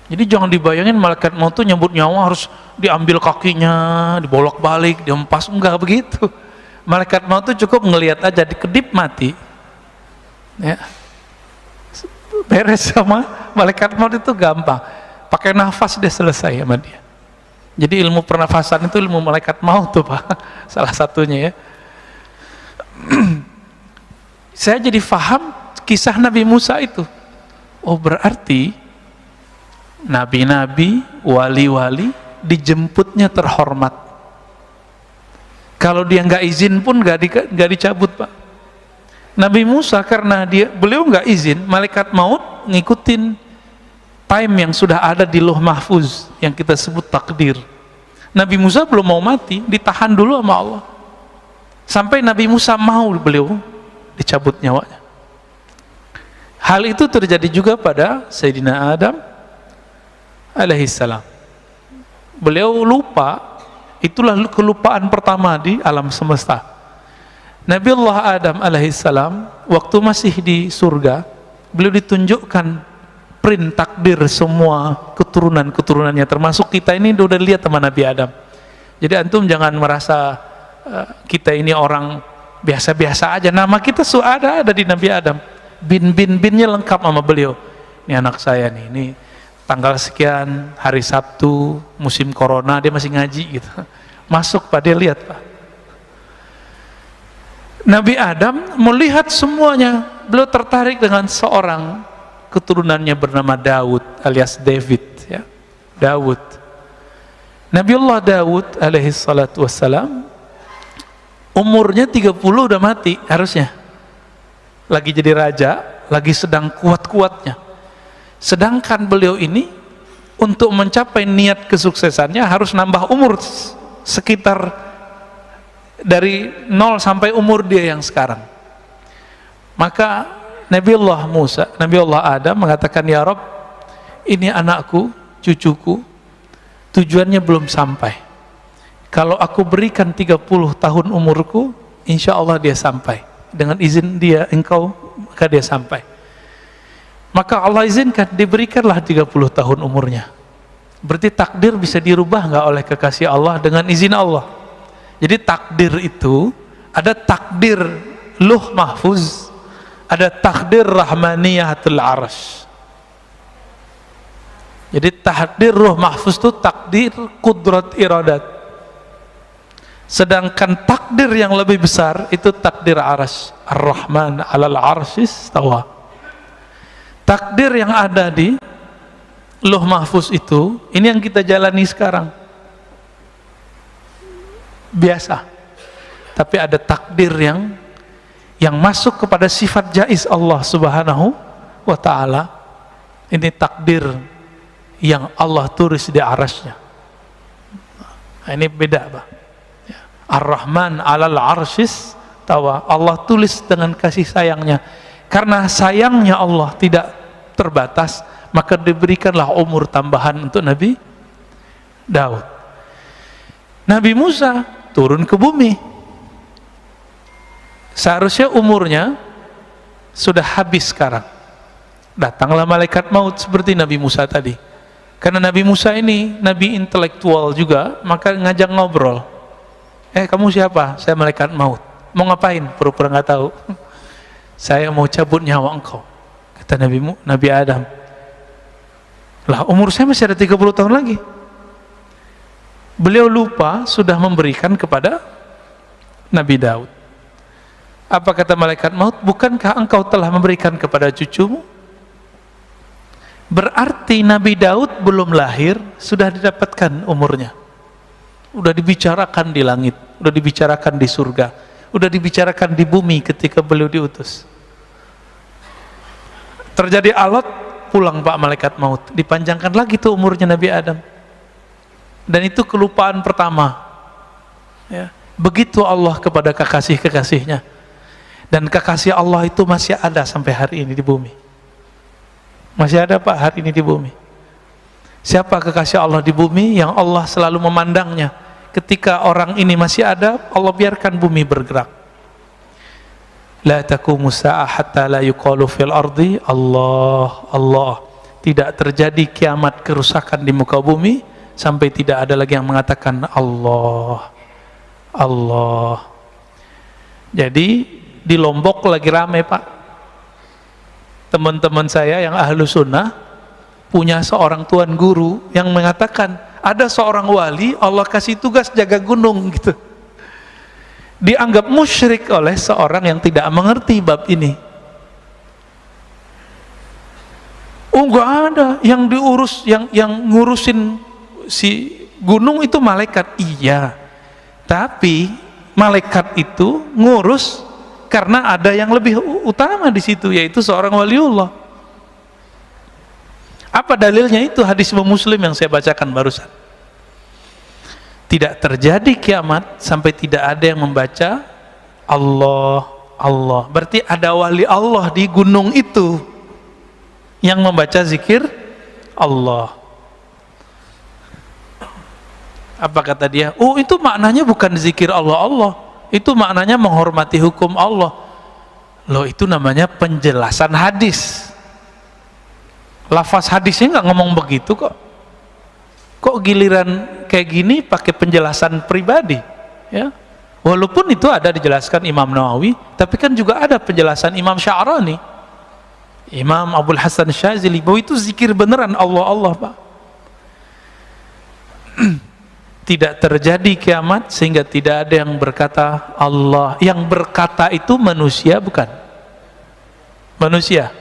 Jadi jangan dibayangin malaikat maut tuh nyambut nyawa harus diambil kakinya, dibolak-balik, dihempas, enggak begitu. Malaikat maut tuh cukup ngelihat aja, dikedip mati. Ya. Beres sama malaikat maut itu gampang. Pakai nafas dia selesai sama dia. Jadi ilmu pernafasan itu ilmu malaikat maut tuh Pak. Salah satunya ya. Saya jadi faham kisah Nabi Musa itu. Oh berarti nabi-nabi, wali-wali dijemputnya terhormat. Kalau dia nggak izin pun nggak dicabut Pak. Nabi Musa karena beliau nggak izin, malaikat maut ngikutin time yang sudah ada di Lauh Mahfuz yang kita sebut takdir. Nabi Musa belum mau mati, ditahan dulu sama Allah. Sampai Nabi Musa mau beliau dicabut nyawanya. Hal itu terjadi juga pada Sayyidina Adam alaihissalam. Beliau lupa, itulah kelupaan pertama di alam semesta. Nabi Allah Adam alaihissalam waktu masih di surga, beliau ditunjukkan print takdir semua keturunan-keturunannya, termasuk kita ini udah lihat sama Nabi Adam. Jadi antum jangan merasa kita ini orang biasa-biasa aja. Nama kita ada di Nabi Adam. Binnya lengkap sama beliau. Ini anak saya nih, ini tanggal sekian, hari Sabtu, musim corona, dia masih ngaji gitu. Masuk Pak, dia lihat Pak. Nabi Adam melihat semuanya, beliau tertarik dengan seorang keturunannya bernama Daud alias David ya. Daud. Nabi Allah Daud alaihi salatu wassalam umurnya 30 udah mati harusnya. Lagi jadi raja, lagi sedang kuat-kuatnya. Sedangkan beliau ini untuk mencapai niat kesuksesannya harus nambah umur sekitar dari 0 sampai umur dia yang sekarang. Maka Nabi Allah Adam mengatakan, ya Rabb, ini anakku, cucuku, tujuannya belum sampai. Kalau aku berikan 30 tahun umurku, insya Allah dia sampai. Dengan izin dia, engkau, maka dia sampai. Maka Allah izinkan, diberikanlah 30 tahun umurnya. Berarti takdir bisa dirubah nggak oleh kekasih Allah dengan izin Allah. Jadi takdir itu, ada takdir Lauh Mahfuz, ada takdir Rahmaniyatul Arsy. Jadi takdir Lauh Mahfuz itu takdir kudrat iradat. Sedangkan takdir yang lebih besar itu takdir Arsy. Ar-Rahman 'alal 'arsy istawa. Takdir yang ada di Lauh Mahfuz itu, ini yang kita jalani sekarang. Biasa. Tapi ada takdir yang masuk kepada sifat jaiz Allah Subhanahu wa ta'ala. Ini takdir yang Allah tulis di arasnya. Nah, ini beda Pak. Ar-Rahman 'alal 'arsyis tawa. Allah tulis dengan kasih sayangnya. Karena sayangnya Allah tidak terbatas, maka diberikanlah umur tambahan untuk Nabi Daud. Nabi Musa turun ke bumi. Seharusnya umurnya sudah habis sekarang. Datanglah malaikat maut seperti Nabi Musa tadi. Karena Nabi Musa ini Nabi intelektual juga, maka ngajak ngobrol. Kamu siapa? Saya malaikat maut. Mau ngapain? Pura-pura nggak tahu. Saya mau cabut nyawa engkau. Kata Nabi Adam. Lah umur saya masih ada 30 tahun lagi. Beliau lupa sudah memberikan kepada Nabi Daud. Apa kata malaikat maut? Bukankah engkau telah memberikan kepada cucumu? Berarti Nabi Daud belum lahir sudah didapatkan umurnya. Udah dibicarakan di langit, udah dibicarakan di surga, udah dibicarakan di bumi ketika beliau diutus. Terjadi alat, pulang Pak malaikat maut, dipanjangkan lagi tuh umurnya Nabi Adam. Dan itu kelupaan pertama ya. Begitu Allah kepada kekasih-kekasihnya. Dan kekasih Allah itu masih ada sampai hari ini di bumi. Masih ada Pak hari ini di bumi. Siapa kekasih Allah di bumi yang Allah selalu memandangnya? Ketika orang ini masih ada, Allah biarkan bumi bergerak. La taqumu sa'ah hatta la yuqalu fil ardi Allah Allah. tidak terjadi kiamat kerusakan di muka bumi sampai tidak ada lagi yang mengatakan Allah, Allah. Jadi di Lombok lagi rame Pak, teman-teman saya yang ahlu sunnah punya seorang tuan guru yang mengatakan ada seorang wali Allah kasih tugas jaga gunung gitu. Dianggap musyrik oleh seorang yang tidak mengerti bab ini. Oh enggak ada, yang diurus, yang ngurusin si gunung itu malaikat. Iya, tapi malaikat itu ngurus karena ada yang lebih utama di situ, yaitu seorang waliullah. Apa dalilnya? Itu hadis Muslim yang saya bacakan barusan. Tidak terjadi kiamat sampai tidak ada yang membaca Allah, Allah. Berarti ada wali Allah di gunung itu yang membaca zikir Allah. Apa kata dia? Oh itu maknanya bukan zikir Allah, Allah. Itu maknanya menghormati hukum Allah. Loh itu namanya penjelasan hadis. Lafaz hadisnya nggak ngomong begitu kok. Kok giliran kayak gini pakai penjelasan pribadi? Ya. Walaupun itu ada dijelaskan Imam Nawawi, tapi kan juga ada penjelasan Imam Sya'rani, Imam Abdul Hasan Syazili, bahwa itu zikir beneran Allah, Allah Pak. Tidak terjadi kiamat sehingga tidak ada yang berkata Allah. Yang berkata itu manusia bukan? Manusia.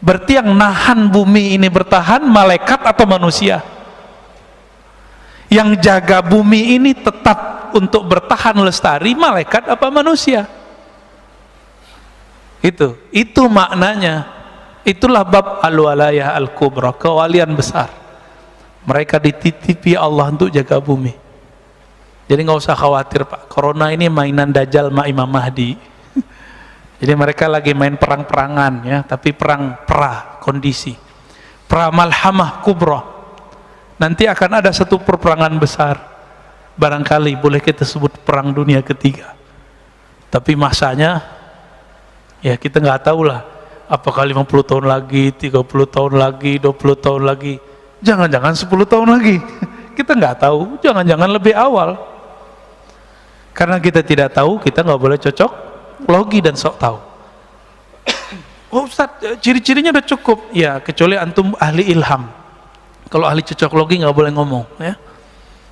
Berarti yang nahan bumi ini bertahan malaikat atau manusia? Yang jaga bumi ini tetap untuk bertahan lestari malaikat apa manusia? Itu maknanya. Itulah bab al-walayah al-kubra, kewalian besar. Mereka dititipi Allah untuk jaga bumi. Jadi nggak usah khawatir Pak, corona ini mainan Dajjal sama Imam Mahdi. Jadi mereka lagi main perang-perangan ya, tapi perang pra kondisi, pra malhamah kubra. Nanti akan ada satu perperangan besar, barangkali boleh kita sebut perang dunia ketiga. Tapi masanya ya kita nggak tahu lah, apakah 50 tahun lagi, 30 tahun lagi, 20 tahun lagi, jangan-jangan 10 tahun lagi. Kita nggak tahu, jangan-jangan lebih awal. Karena kita tidak tahu, kita nggak boleh cocok logi dan sok tahu. Oh Ustaz, ciri-cirinya udah cukup. Ya, kecuali antum ahli ilham. Kalau ahli cocok logi nggak boleh ngomong, ya.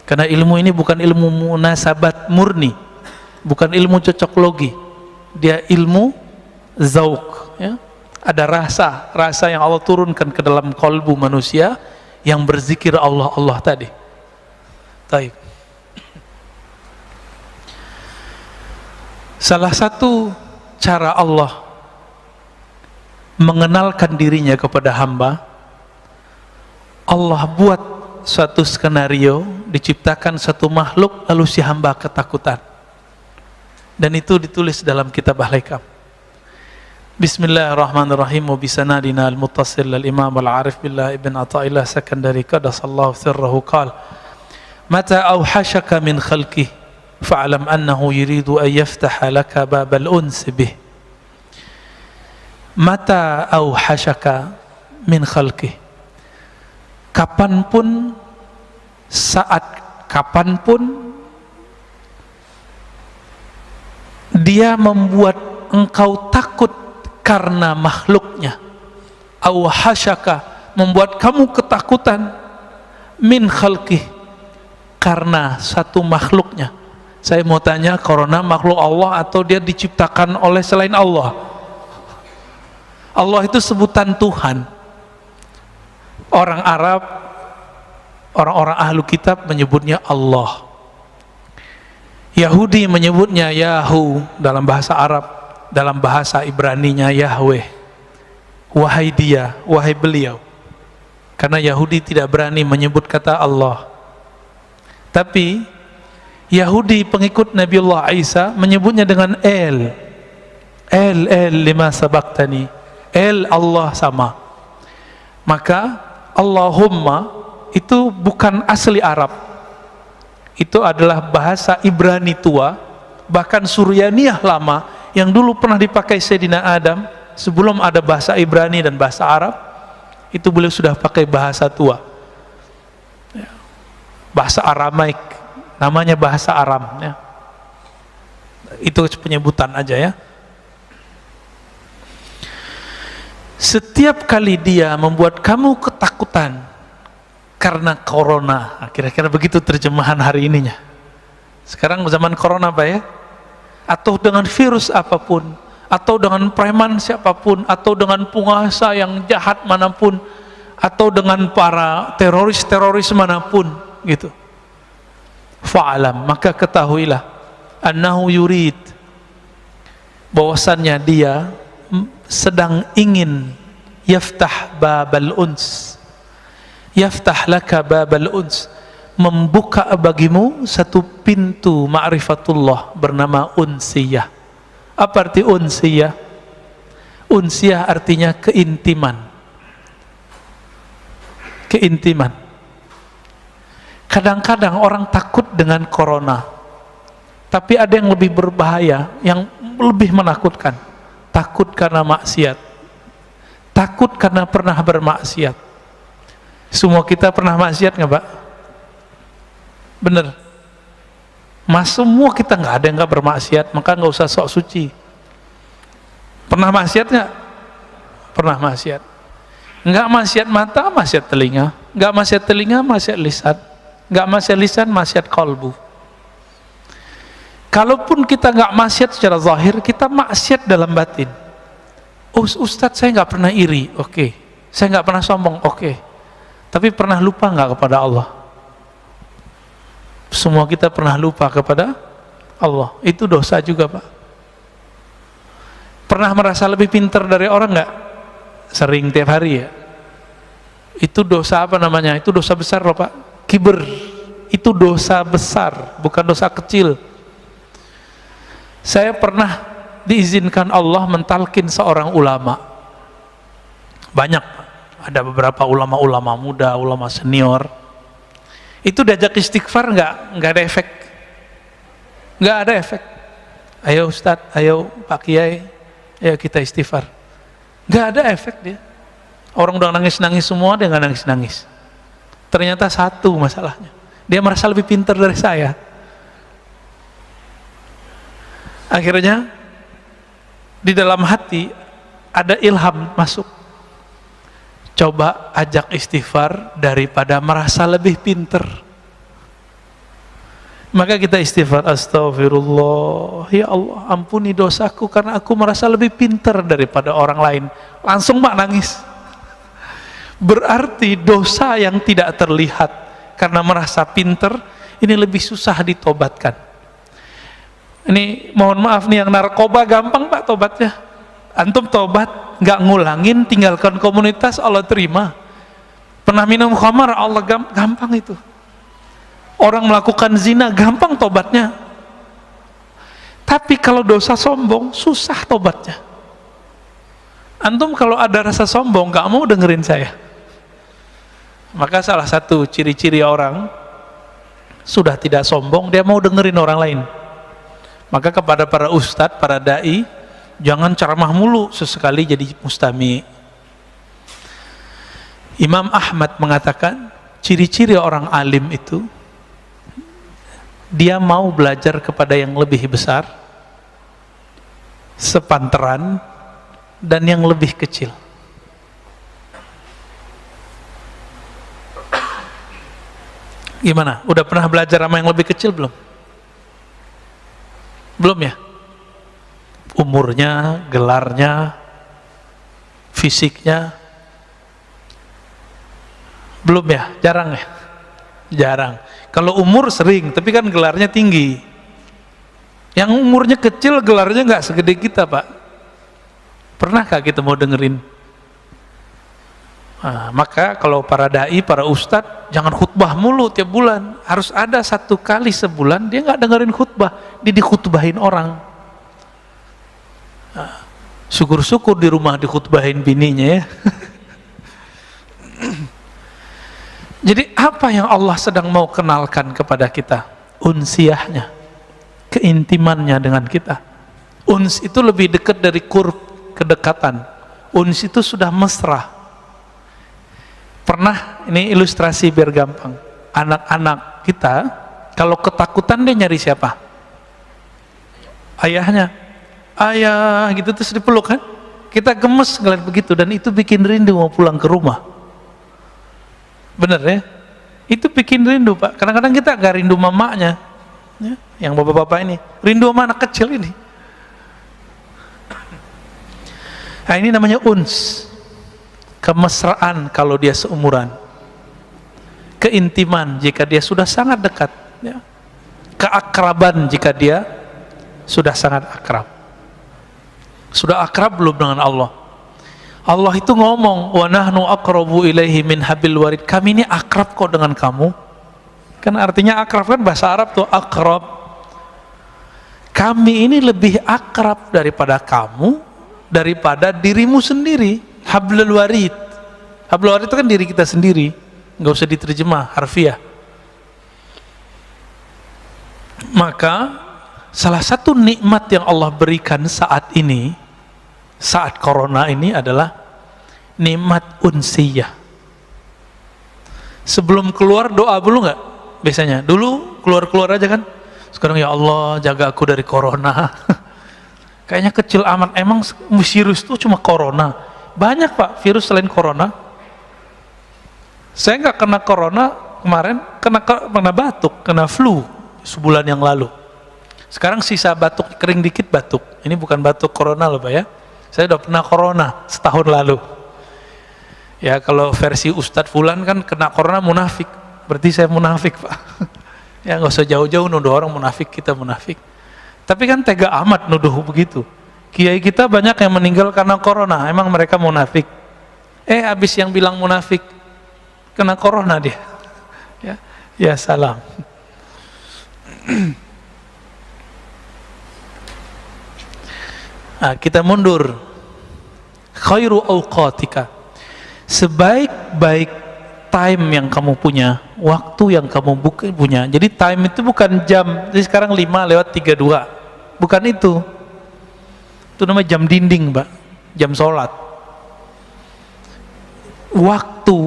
Karena ilmu ini bukan ilmu munasabat murni, bukan ilmu cocok logi. Dia ilmu zauk, ya. Ada rasa yang Allah turunkan ke dalam kalbu manusia yang berzikir Allah, Allah tadi. Taib. Salah satu cara Allah mengenalkan dirinya kepada hamba, Allah buat suatu skenario, diciptakan satu makhluk lalu si hamba ketakutan. Dan itu ditulis dalam kitab Al-Hikam. Bismillahirrahmanirrahim. Wa bisanadina al-muttasil al-imam al-arif billah ibn Ata'illah Sakandari qadasallahu sirrahu qala mata awhashaka min khalqih fa'alam annahu yuridu an yaftaha laka babal uns bih. Mata awhashaka min khalqih, kapanpun, saat kapanpun dia membuat engkau takut karena makhluknya. Awhashaka, membuat kamu ketakutan, min khalqih, karena satu makhluknya. Saya mau tanya, corona makhluk Allah atau dia diciptakan oleh selain Allah? Allah itu sebutan Tuhan. Orang Arab, orang-orang ahlu kitab menyebutnya Allah. Yahudi menyebutnya Yahu dalam bahasa Arab, dalam bahasa Ibraninya Yahweh. Wahai dia, wahai beliau. Karena Yahudi tidak berani menyebut kata Allah. Tapi Yahudi pengikut Nabiullah Isa menyebutnya dengan El lima sabaktani, El Allah sama. Maka Allahumma itu bukan asli Arab, itu adalah bahasa Ibrani tua, bahkan Suryaniyah lama yang dulu pernah dipakai Sayyidina Adam sebelum ada bahasa Ibrani dan bahasa Arab. Itu beliau sudah pakai bahasa tua, bahasa Aramaik, namanya bahasa Aram ya. Itu penyebutan aja ya. Setiap kali dia membuat kamu ketakutan karena corona, kira-kira begitu terjemahan hari ininya. Sekarang zaman corona Pak ya, atau dengan virus apapun, atau dengan preman siapapun, atau dengan penguasa yang jahat manapun, atau dengan para teroris manapun gitu. Fa'alam, maka ketahuilah annahu yurid, bahwasannya dia sedang ingin yaftah babal uns, yaftah laka babal uns, membuka bagimu satu pintu ma'rifatullah bernama unsiyah. Apa arti unsiyah? Unsiyah artinya keintiman. Keintiman. Kadang-kadang orang takut dengan corona, tapi ada yang lebih berbahaya, yang lebih menakutkan. Takut karena maksiat, takut karena pernah bermaksiat. Semua kita pernah maksiat nggak Pak? Bener. Mas, semua kita nggak ada yang nggak bermaksiat, maka nggak usah sok suci. Pernah maksiat nggak? Pernah maksiat. Nggak maksiat mata, maksiat telinga. Nggak maksiat telinga, maksiat lisan. Nggak maksiat lisan, maksiat kalbu. Kalaupun kita nggak maksiat secara zahir, kita maksiat dalam batin. Oh Ustadz, saya nggak pernah iri, oke. Saya nggak pernah sombong, oke. Tapi pernah lupa nggak kepada Allah? Semua kita pernah lupa kepada Allah. Itu dosa juga Pak. Pernah merasa lebih pintar dari orang nggak? Sering, tiap hari ya. Itu dosa apa namanya? Itu dosa besar loh Pak. Kiber. Itu dosa besar, bukan dosa kecil. Saya pernah diizinkan Allah mentalkin seorang ulama. Banyak, ada beberapa ulama-ulama muda, ulama senior. Itu diajak istighfar nggak ada efek. Nggak ada efek. Ayo Ustadz, ayo Pak Kiai, ayo kita istighfar. Nggak ada efek dia. Orang udah nangis-nangis semua, dia nggak nangis-nangis. Ternyata satu masalahnya, dia merasa lebih pintar dari saya. Akhirnya di dalam hati ada ilham masuk. Coba ajak istighfar daripada merasa lebih pintar. Maka kita istighfar, astagfirullah, ya Allah ampuni dosaku karena aku merasa lebih pintar daripada orang lain. Langsung Mak nangis. Berarti dosa yang tidak terlihat karena merasa pintar ini lebih susah ditobatkan. Ini mohon maaf nih, yang narkoba gampang Pak tobatnya. Antum tobat, nggak ngulangin, tinggalkan komunitas, Allah terima. Pernah minum khamar, Allah gampang itu. Orang melakukan zina, gampang tobatnya. Tapi kalau dosa sombong, susah tobatnya. Antum kalau ada rasa sombong, nggak mau dengerin saya. Maka salah satu ciri-ciri orang sudah tidak sombong, dia mau dengerin orang lain. Maka kepada para ustadz, para da'i, jangan ceramah mulu, sesekali jadi mustami. Imam Ahmad mengatakan ciri-ciri orang alim itu, dia mau belajar kepada yang lebih besar, sepantaran, dan yang lebih kecil. Gimana? Udah pernah belajar sama yang lebih kecil belum? Belum ya? Umurnya, gelarnya, fisiknya belum ya? Jarang ya? Jarang. Kalau umur sering, tapi kan gelarnya tinggi. Yang umurnya kecil, gelarnya nggak segede kita Pak. Pernahkah kita mau dengerin? Nah, maka kalau para da'i, para ustadz, jangan khutbah mulu tiap bulan. Harus ada satu kali sebulan dia nggak dengerin khutbah, dia dikhutbahin orang. Nah, syukur-syukur di rumah dikhutbahin bininya ya. Jadi apa yang Allah sedang mau kenalkan kepada kita? Unsiyahnya, keintimannya dengan kita. Uns itu lebih dekat dari qurb, kedekatan. Uns itu sudah mesra. Pernah, ini ilustrasi biar gampang. Anak-anak kita kalau ketakutan dia nyari siapa? Ayahnya. Ayah gitu terus dipeluk kan? Kita gemes ngeliat begitu, dan itu bikin rindu mau pulang ke rumah. Bener ya? Itu bikin rindu Pak. Kadang-kadang kita gak rindu mamanya ya, yang bapak-bapak ini, rindu sama anak kecil ini. Nah ini namanya uns, kemesraan kalau dia seumuran, keintiman jika dia sudah sangat dekat ya. Keakraban jika dia sudah sangat akrab. Sudah akrab belum dengan Allah? Allah itu ngomong, wa nahnu aqrabu ilaihi min habil warid. Kami ini akrab kok dengan kamu. Kan artinya akrab kan bahasa Arab tuh akrab. Kami ini lebih akrab daripada kamu, daripada dirimu sendiri. Hablul warid. Hablul warid itu kan diri kita sendiri, nggak usah diterjemah harfiah. Maka salah satu nikmat yang Allah berikan saat ini, saat corona ini, adalah nikmat unsiyah. Sebelum keluar doa dulu nggak? Biasanya dulu keluar aja kan. Sekarang ya Allah jaga aku dari corona. Kayaknya kecil amat. Emang virus itu cuma corona? Banyak Pak virus selain corona. Saya nggak kena corona kemarin, kena batuk, kena flu sebulan yang lalu. Sekarang sisa batuk, kering dikit batuk. Ini bukan batuk corona loh Pak ya. Saya udah pernah corona setahun lalu. Ya kalau versi Ustadz Fulan kan kena corona munafik. Berarti saya munafik Pak. Ya nggak usah jauh-jauh nuduh orang munafik, kita munafik. Tapi kan tega amat nuduh begitu. Kiai kita banyak yang meninggal karena corona. Emang mereka munafik? Habis yang bilang munafik kena corona dia. Ya salam. Nah, kita mundur. Khairu awqatika, sebaik-baik time yang kamu punya, waktu yang kamu punya. Jadi time itu bukan jam. Jadi sekarang 5:32, bukan itu. Itu namanya jam dinding Mbak, jam sholat. Waktu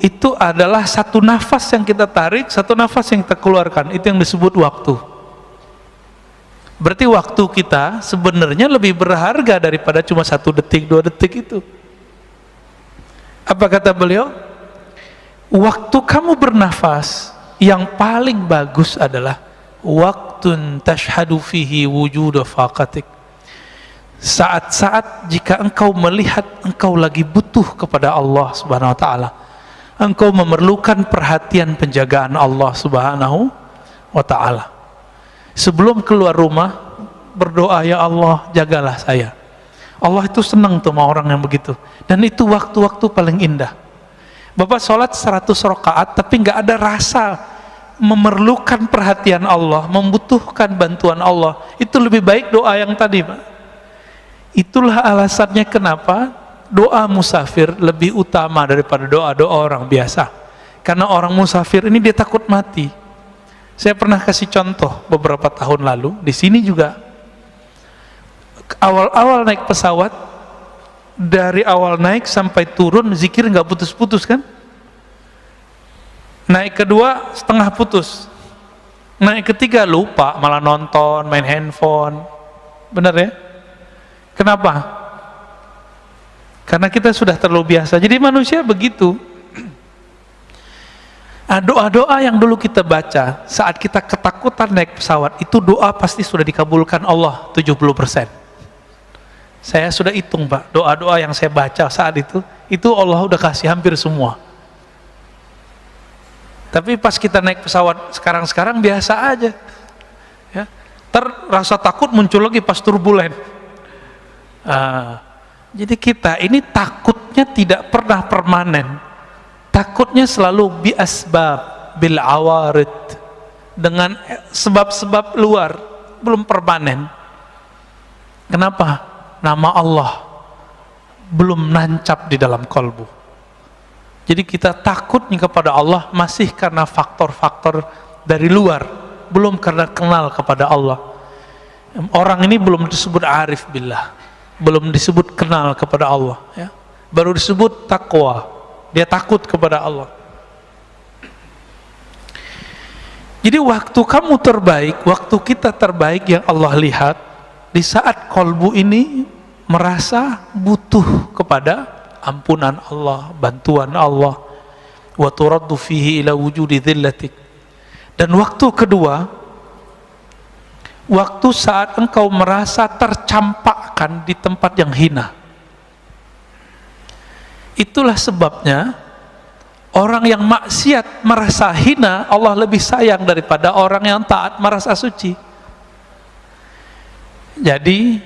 itu adalah satu nafas yang kita tarik, satu nafas yang kita keluarkan. Itu yang disebut waktu. Berarti waktu kita sebenarnya lebih berharga daripada cuma 1 detik, 2 detik itu. Apa kata beliau? Waktu kamu bernafas, yang paling bagus adalah waktun tashhadu fihi wujuda faqatik. Saat-saat jika engkau melihat engkau lagi butuh kepada Allah Subhanahu wa taala. Engkau memerlukan perhatian penjagaan Allah Subhanahu wa taala. Sebelum keluar rumah berdoa, ya Allah jagalah saya. Allah itu senang tuh sama orang yang begitu. Dan itu waktu-waktu paling indah. Bapak sholat 100 rakaat tapi nggak ada rasa memerlukan perhatian Allah, membutuhkan bantuan Allah. Itu lebih baik doa yang tadi Pak. Itulah alasannya kenapa doa musafir lebih utama daripada doa-doa orang biasa. Karena orang musafir ini dia takut mati. Saya pernah kasih contoh beberapa tahun lalu, di sini juga. Awal-awal naik pesawat, dari awal naik sampai turun, zikir nggak putus-putus kan? Naik kedua, setengah putus. Naik ketiga, lupa, malah nonton, main handphone. Benar ya? Kenapa? Karena kita sudah terlalu biasa. Jadi manusia begitu. Doa-doa yang dulu kita baca saat kita ketakutan naik pesawat, itu doa pasti sudah dikabulkan Allah 70%. Saya sudah hitung Pak, doa-doa yang saya baca saat itu Allah udah kasih hampir semua. Tapi pas kita naik pesawat sekarang biasa aja ya. Rasa takut muncul lagi pas turbulen. Jadi kita ini takutnya tidak pernah permanen. Takutnya selalu bi asbab bil awarid, dengan sebab-sebab luar, belum permanen. Kenapa? Nama Allah belum nancap di dalam kalbu. Jadi kita takutnya kepada Allah masih karena faktor-faktor dari luar, belum karena kenal kepada Allah. Orang ini belum disebut arif billah, belum disebut kenal kepada Allah ya. Baru disebut takwa. dia takut kepada Allah. Jadi waktu kamu terbaik, waktu kita terbaik yang Allah lihat di saat kolbu ini merasa butuh kepada ampunan Allah, bantuan Allah. Wa turaddu fihi ila wujudi dhillatik. Dan waktu kedua, waktu saat engkau merasa tercampakkan di tempat yang hina. Itulah sebabnya orang yang maksiat merasa hina, Allah lebih sayang daripada orang yang taat merasa suci. Jadi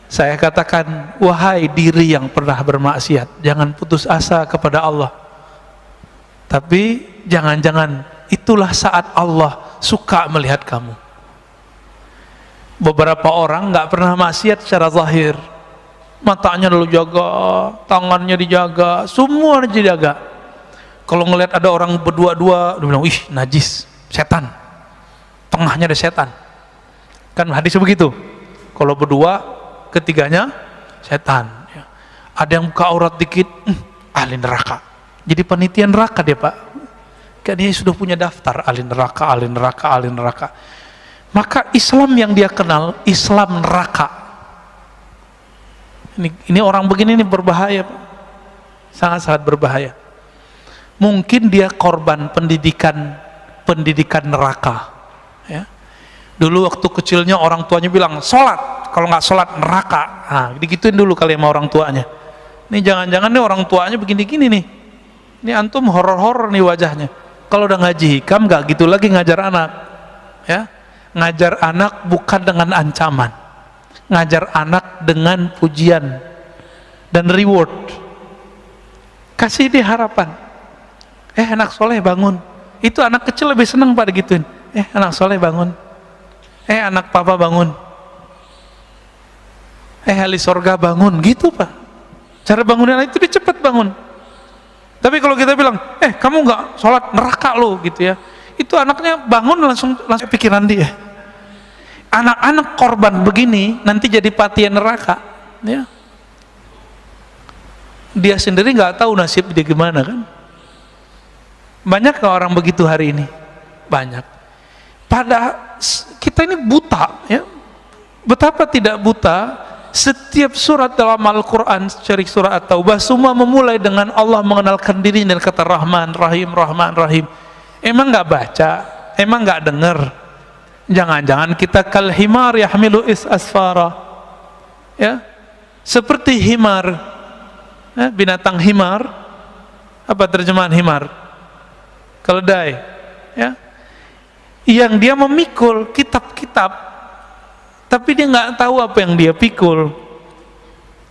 saya katakan, wahai diri yang pernah bermaksiat, jangan putus asa kepada Allah. Tapi jangan-jangan itulah saat Allah suka melihat kamu. Beberapa orang nggak pernah maksiat secara zahir, matanya dulu jaga, tangannya dijaga, semua dijaga. Kalau ngelihat ada orang berdua-dua, dia bilang, ih najis, setan, tengahnya ada setan. Kan hadis begitu. Kalau berdua, ketiganya setan. Ada yang buka aurat dikit, ahli neraka. Jadi panitia neraka dia, Pak. Kan dia sudah punya daftar ahli neraka, ahli neraka, ahli neraka. Maka Islam yang dia kenal, Islam neraka. Ini orang begini ini berbahaya, Pak. Sangat-sangat berbahaya. Mungkin dia korban pendidikan neraka. Ya. Dulu waktu kecilnya orang tuanya bilang sholat, kalau nggak sholat neraka. Nah, digituin dulu kali sama orang tuanya. Ini jangan-jangan nih orang tuanya begini-gini nih. Ini antum horor-horor nih wajahnya. Kalau udah ngaji hikam nggak gitu lagi ngajar anak. Ya, ngajar anak bukan dengan ancaman, ngajar anak dengan pujian dan reward. Kasih dia harapan. Anak soleh bangun. Itu anak kecil lebih senang pada gituin. Anak soleh bangun. Anak papa bangun. Ahli sorga bangun. Gitu, Pak. Cara bangunin anak itu dia cepat bangun. Tapi kalau kita bilang, kamu nggak sholat neraka lo gitu ya. Itu anaknya bangun langsung pikiran dia. Anak-anak korban begini nanti jadi patian neraka. Ya. Dia sendiri nggak tahu nasib dia gimana kan. Banyak gak orang begitu hari ini? Banyak. Kita ini buta ya. Betapa tidak buta. Setiap surat dalam Al-Quran, cari surat At-Taubah, semua memulai dengan Allah mengenalkan diri dan kata Rahman, Rahim, Rahman, Rahim. Emang gak baca? Emang gak dengar? Jangan-jangan kita kal himar yahmilu asfara, ya, seperti himar, ya, binatang himar. Apa terjemahan himar? Keledai, ya, yang dia memikul kitab-kitab, tapi dia nggak tahu apa yang dia pikul.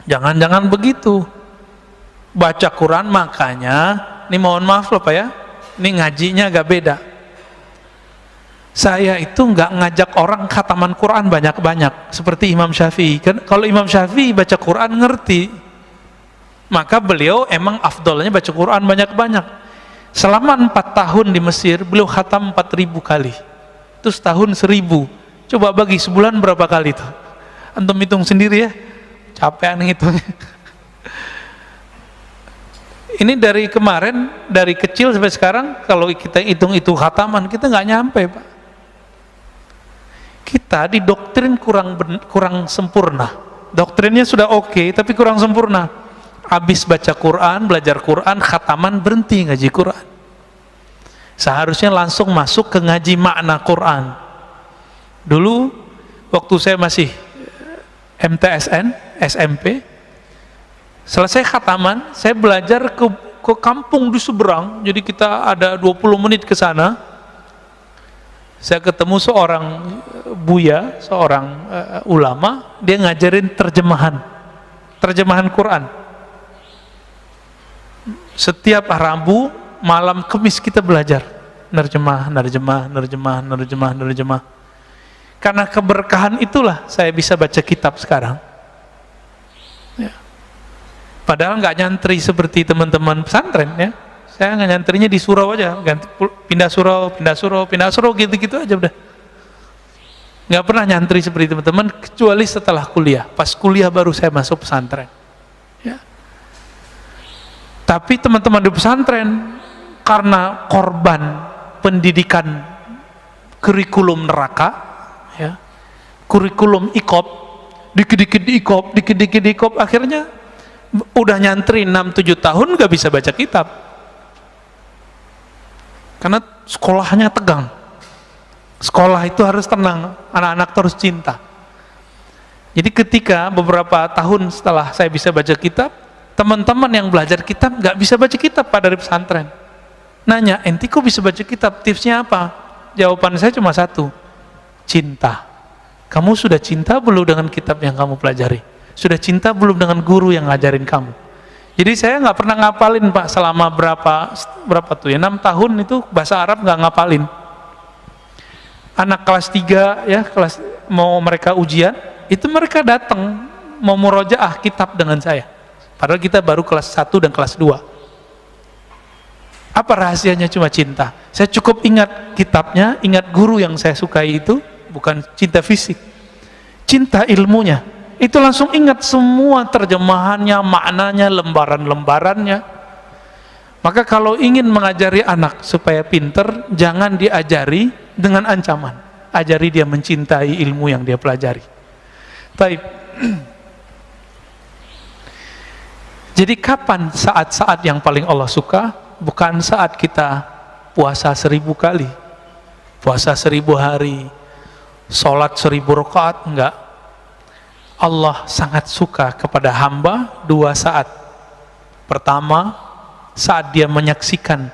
Jangan-jangan begitu. Baca Quran, makanya ini mohon maaf loh Pak ya, ini ngajinya agak beda. Saya itu nggak ngajak orang khataman Quran banyak-banyak seperti Imam Syafi'i. Kan kalau Imam Syafi'i baca Quran ngerti, maka beliau emang afdolnya baca Quran banyak-banyak. Selama 4 tahun di Mesir beliau khatam 4.000 kali. Itu setahun 1.000. Coba bagi sebulan berapa kali itu? Antum hitung sendiri ya. Capean hitungnya. Ini dari kemarin, dari kecil sampai sekarang, kalau kita hitung itu khataman, kita nggak nyampe, Pak. Kita didoktrin kurang sempurna. Doktrinnya sudah oke, tapi kurang sempurna. Habis baca Quran, belajar Quran, khataman, berhenti ngaji Quran. Seharusnya langsung masuk ke ngaji makna Quran. Dulu waktu saya masih MTSN, SMP, selesai khataman, saya belajar ke kampung di seberang. Jadi kita ada 20 menit ke sana. Saya ketemu seorang buya, seorang ulama, dia ngajarin terjemahan Quran. Setiap Rabu malam Kamis kita belajar nerjemah. Karena keberkahan itulah saya bisa baca kitab sekarang ya. Padahal nggak nyantri seperti teman-teman pesantren ya. Saya nggak nyantrinya di surau aja, pindah surau gitu aja udah. Nggak pernah nyantri seperti teman-teman kecuali setelah kuliah. Pas kuliah baru saya masuk pesantren ya. Tapi teman-teman di pesantren karena korban pendidikan kurikulum neraka, ya, kurikulum ikop, dikit-dikit diikop, akhirnya udah nyantri 6-7 tahun gak bisa baca kitab karena sekolahnya tegang. Sekolah itu harus tenang, anak-anak terus cinta. Jadi ketika beberapa tahun setelah saya bisa baca kitab, teman-teman yang belajar kitab gak bisa baca kitab Pak dari pesantren. Nanya, enti kok bisa baca kitab, tipsnya apa? Jawaban saya cuma satu, cinta. Kamu sudah cinta belum dengan kitab yang kamu pelajari? Sudah cinta belum dengan guru yang ngajarin kamu? Jadi saya nggak pernah ngapalin Pak selama berapa tuh ya, 6 tahun itu bahasa Arab nggak ngapalin. Anak kelas 3 ya, kelas mau mereka ujian, itu mereka datang mau murojaah kitab dengan saya. Padahal kita baru kelas 1 dan kelas 2. Apa rahasianya? Cuma cinta. Saya cukup ingat kitabnya, ingat guru yang saya sukai itu, bukan cinta fisik, cinta ilmunya. Itu langsung ingat semua terjemahannya, maknanya, lembaran-lembarannya. Maka kalau ingin mengajari anak supaya pinter, jangan diajari dengan ancaman, ajari dia mencintai ilmu yang dia pelajari. Baik. Jadi kapan saat-saat yang paling Allah suka? Bukan saat kita puasa 1000 kali, puasa 1000 hari, sholat 1000 rakaat, enggak. Allah sangat suka kepada hamba 2 saat. Pertama, saat dia menyaksikan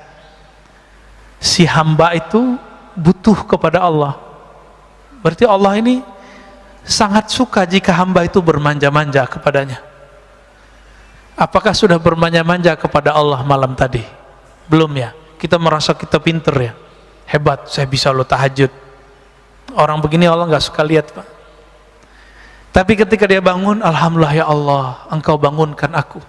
si hamba itu butuh kepada Allah. Berarti Allah ini sangat suka jika hamba itu bermanja-manja kepadanya. Apakah sudah bermanja-manja kepada Allah malam tadi? Belum ya? Kita merasa kita pinter ya, hebat, saya bisa lo tahajud. Orang begini Allah nggak suka lihat Pak. Tapi ketika dia bangun, alhamdulillah ya Allah, engkau bangunkan aku.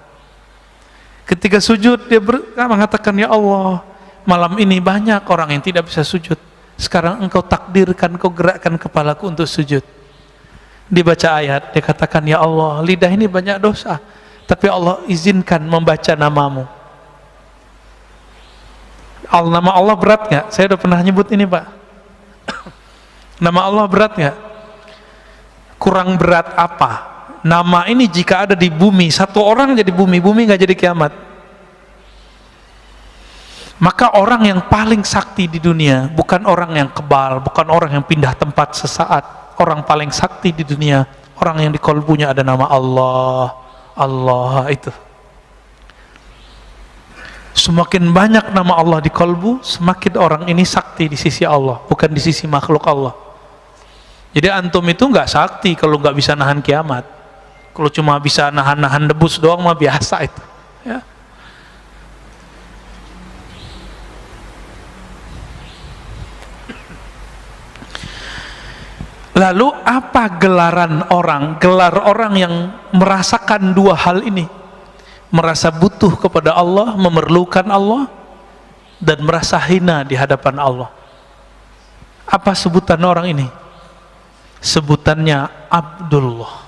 Ketika sujud dia mengatakan, ya Allah, malam ini banyak orang yang tidak bisa sujud, sekarang engkau takdirkan, engkau gerakkan kepalaku untuk sujud. Dibaca ayat, dia katakan, ya Allah, lidah ini banyak dosa, tapi Allah izinkan membaca namamu. Nama Allah berat nggak? Saya udah pernah nyebut ini Pak. Nama Allah berat nggak? Kurang berat apa? Nama ini jika ada di bumi, satu orang jadi bumi nggak jadi kiamat. Maka orang yang paling sakti di dunia bukan orang yang kebal, bukan orang yang pindah tempat sesaat. Orang paling sakti di dunia, orang yang di kalbunya ada nama Allah. Allah itu. Semakin banyak nama Allah di kalbu, semakin orang ini sakti di sisi Allah, bukan di sisi makhluk Allah. Jadi antum itu nggak sakti kalau nggak bisa nahan kiamat. Kalau cuma bisa nahan debus doang mah biasa itu. Ya. Lalu apa gelaran orang? Gelar orang yang merasakan 2 hal ini. Merasa butuh kepada Allah, memerlukan Allah, dan merasa hina di hadapan Allah. Apa sebutan orang ini? Sebutannya Abdullah,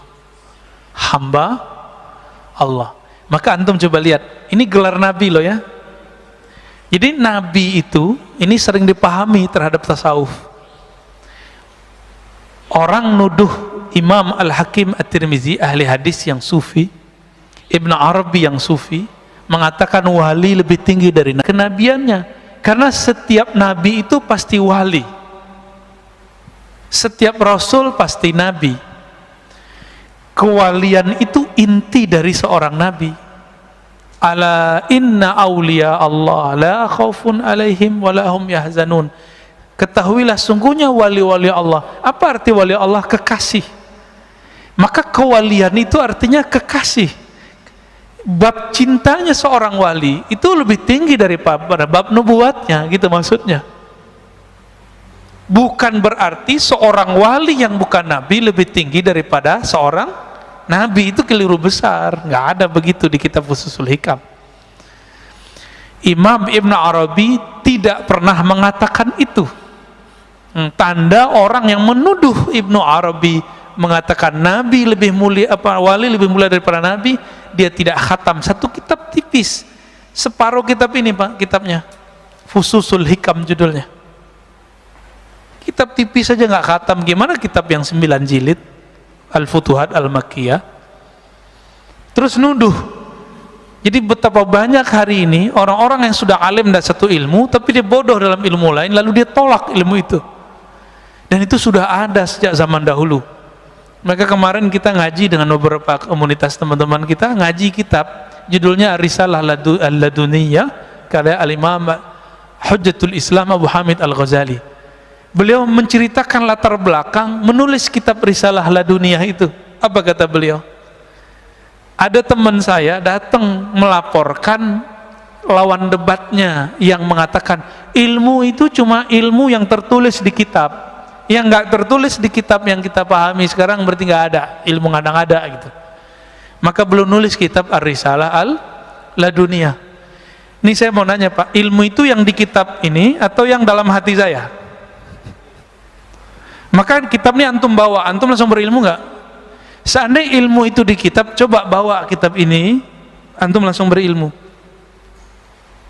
hamba Allah. Maka antum coba lihat, ini gelar Nabi loh ya. Jadi Nabi itu, ini sering dipahami terhadap tasawuf. Orang nuduh Imam Al-Hakim At-Tirmizi, ahli hadis yang sufi, Ibn Arabi yang sufi, mengatakan wali lebih tinggi dari kenabiannya, karena setiap nabi itu pasti wali, setiap rasul pasti nabi. Kewalian itu inti dari seorang nabi. Ala inna awliya Allah la khaufun alaihim wa la hum yahzanun. Ketahuilah sungguhnya wali-wali Allah. Apa arti wali Allah? Kekasih. Maka kewalian itu artinya kekasih. Bab cintanya seorang wali itu lebih tinggi daripada bab nubuatnya, gitu maksudnya. Bukan berarti seorang wali yang bukan nabi lebih tinggi daripada seorang nabi. Itu keliru besar, nggak ada begitu di kitab Fususul Hikam. Imam Ibn Arabi tidak pernah mengatakan itu. Tanda orang yang menuduh Ibn Arabi mengatakan nabi lebih mulia, wali lebih mulia daripada nabi, dia tidak khatam satu kitab tipis separuh kitab ini Pak, kitabnya Fususul Hikam judulnya. Kitab tipis saja nggak khatam, gimana kitab yang 9 jilid Al-Futuhat Al-Makkiyah. Terus nuduh. Jadi betapa banyak hari ini orang-orang yang sudah alim dan satu ilmu, tapi dia bodoh dalam ilmu lain, lalu dia tolak ilmu itu. Dan itu sudah ada sejak zaman dahulu. Maka kemarin kita ngaji dengan beberapa komunitas teman-teman kita, ngaji kitab judulnya Risalah Al-Laduniyah karya Al-Imam Hujjatul Islam Abu Hamid Al-Ghazali. Beliau menceritakan latar belakang menulis kitab Risalah Laduniyah itu. Apa kata beliau? Ada teman saya datang melaporkan lawan debatnya yang mengatakan ilmu itu cuma ilmu yang tertulis di kitab, yang nggak tertulis di kitab yang kita pahami sekarang berarti nggak ada, ilmu ngada-ngada gitu. Maka belum nulis kitab Ar-Risalah Al-Laduniyah. Ini saya mau nanya Pak, ilmu itu yang di kitab ini atau yang dalam hati saya? Maka kitab ini antum bawa, antum langsung berilmu nggak? Seandainya ilmu itu di kitab, coba bawa kitab ini, antum langsung berilmu.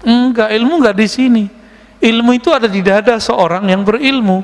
Enggak, ilmu enggak di sini. Ilmu itu ada di dada seorang yang berilmu.